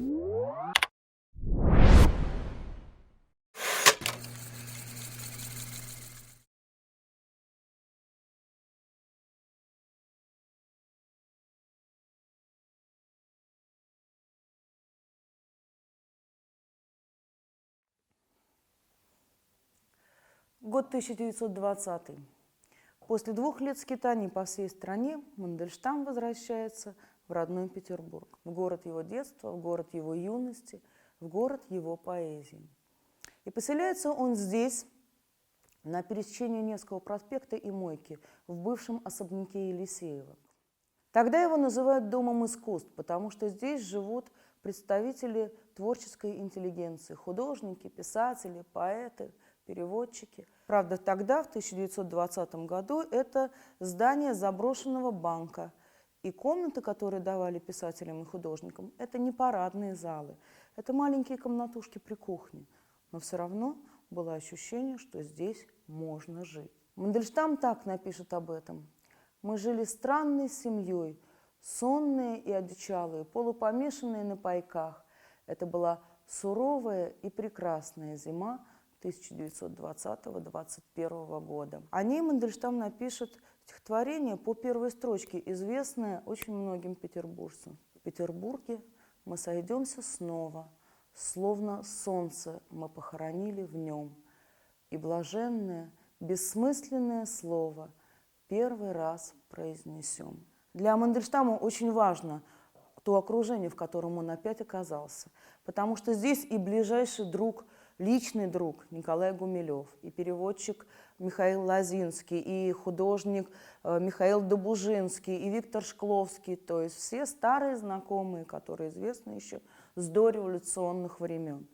Год 1920. После 2 лет скитаний по всей стране Мандельштам возвращается в родной Петербург, в город его детства, в город его юности, в город его поэзии. И поселяется он здесь, на пересечении Невского проспекта и Мойки, в бывшем особняке Елисеева. Тогда его называют Домом искусств, потому что здесь живут представители творческой интеллигенции, художники, писатели, поэты, переводчики. Правда, тогда, в 1920 году, это здание заброшенного банка. И комнаты, которые давали писателям и художникам, это не парадные залы, это маленькие комнатушки при кухне. Но все равно было ощущение, что здесь можно жить. Мандельштам так напишет об этом. «Мы жили странной семьей, сонные и одичалые, полупомешанные на пайках. Это была суровая и прекрасная зима 1920-21 года». О ней Мандельштам напишет стихотворение по первой строчке, известное очень многим петербуржцам. «В Петербурге мы сойдемся снова, словно солнце мы похоронили в нем, и блаженное, бессмысленное слово первый раз произнесем». Для Мандельштама очень важно то окружение, в котором он опять оказался, потому что здесь и ближайший друг, личный друг Николай Гумилев, и переводчик Михаил Лозинский, и художник Михаил Добужинский, и Виктор Шкловский, то есть все старые знакомые, которые известны еще с дореволюционных времен.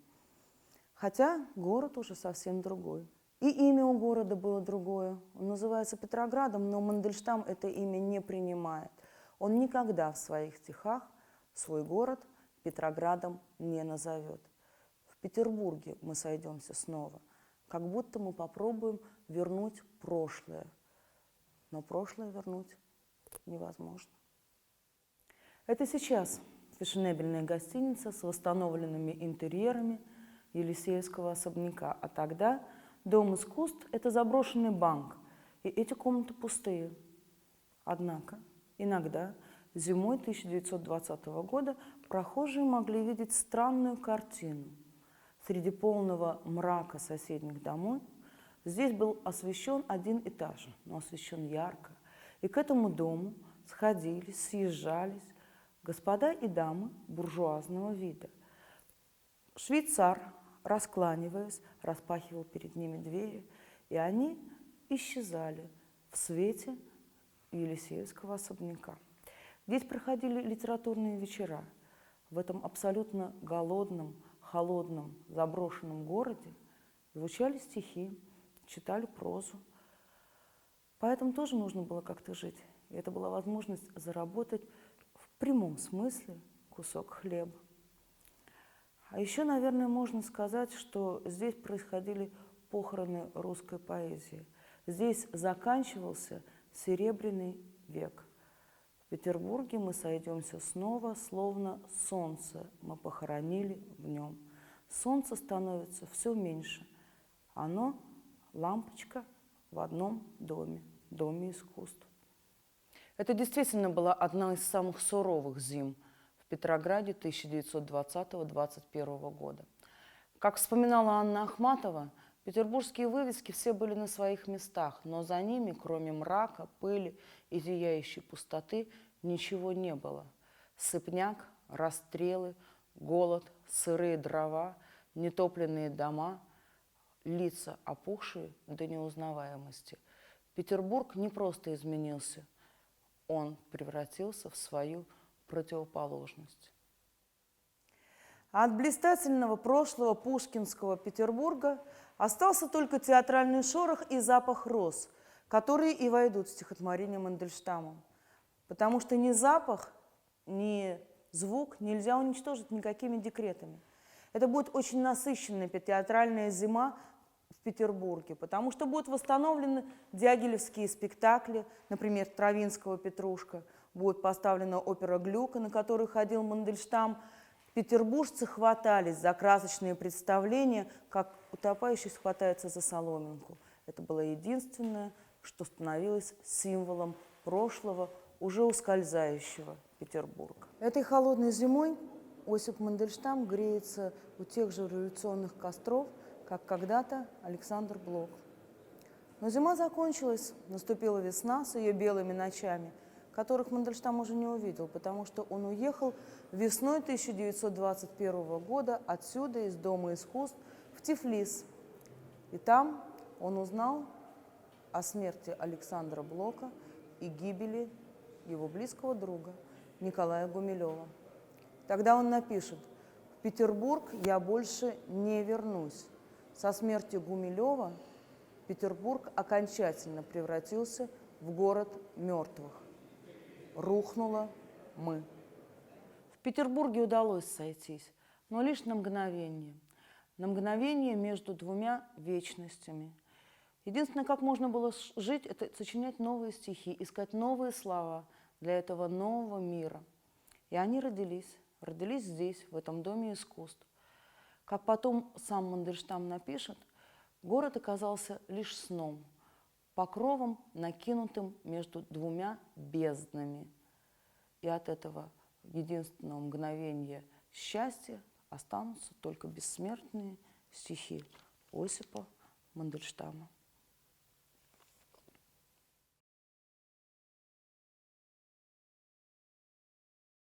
Хотя город уже совсем другой. И имя у города было другое. Он называется Петроградом, но Мандельштам это имя не принимает. Он никогда в своих стихах свой город Петроградом не назовет. В Петербурге мы сойдемся снова, как будто мы попробуем вернуть прошлое. Но прошлое вернуть невозможно. Это сейчас фешенебельная гостиница с восстановленными интерьерами Елисеевского особняка, а тогда Дом искусств – это заброшенный банк, и эти комнаты пустые. Однако иногда зимой 1920 года прохожие могли видеть странную картину. Среди полного мрака соседних домов здесь был освещен один этаж, но освещен ярко, и к этому дому сходились, съезжались господа и дамы буржуазного вида. Швейцар, раскланиваясь, распахивал перед ними двери, и они исчезали в свете Елисеевского особняка. Здесь проходили литературные вечера. В этом абсолютно голодном, холодном, заброшенном городе звучали стихи, читали прозу. Поэтому тоже нужно было как-то жить. И это была возможность заработать в прямом смысле кусок хлеба. А еще, наверное, можно сказать, что здесь происходили похороны русской поэзии. Здесь заканчивался Серебряный век. В Петербурге мы сойдемся снова, словно солнце мы похоронили в нем. Солнце становится все меньше. Оно – лампочка в одном доме, доме искусств. Это действительно была одна из самых суровых зим в Петрограде 1920-21 года. Как вспоминала Анна Ахматова, петербургские вывески все были на своих местах, но за ними, кроме мрака, пыли и зияющей пустоты, ничего не было. Сыпняк, расстрелы, голод, сырые дрова, нетопленные дома, лица опухшие до неузнаваемости. Петербург не просто изменился, он превратился в свою противоположность. От блистательного прошлого пушкинского Петербурга остался только театральный шорох и запах роз, которые и войдут в стихотворение Мандельштама. Потому что ни запах, ни звук нельзя уничтожить никакими декретами. Это будет очень насыщенная театральная зима в Петербурге, потому что будут восстановлены дягилевские спектакли, например, Травинского «Петрушка», будет поставлена опера «Глюка», на которую ходил Мандельштам Петербуржцы хватались за красочные представления, как утопающий хватается за соломинку. Это было единственное, что становилось символом прошлого, уже ускользающего Петербурга. Этой холодной зимой Осип Мандельштам греется у тех же революционных костров, как когда-то Александр Блок. Но зима закончилась, наступила весна с ее белыми ночами, которых Мандельштам уже не увидел, потому что он уехал весной 1921 года отсюда, из Дома искусств, в Тифлис. И там он узнал о смерти Александра Блока и гибели его близкого друга Николая Гумилева. Тогда он напишет: «В Петербург я больше не вернусь. Со смертью Гумилева Петербург окончательно превратился в город мертвых. Рухнуло мы». В Петербурге удалось сойтись, но лишь на мгновение между двумя вечностями. Единственное, как можно было жить, это сочинять новые стихи, искать новые слова для этого нового мира. И они родились здесь, в этом Доме искусств. Как потом сам Мандельштам напишет, город оказался лишь сном, покровом, накинутым между двумя безднами. И от этого единственного мгновения счастья останутся только бессмертные стихи Осипа Мандельштама.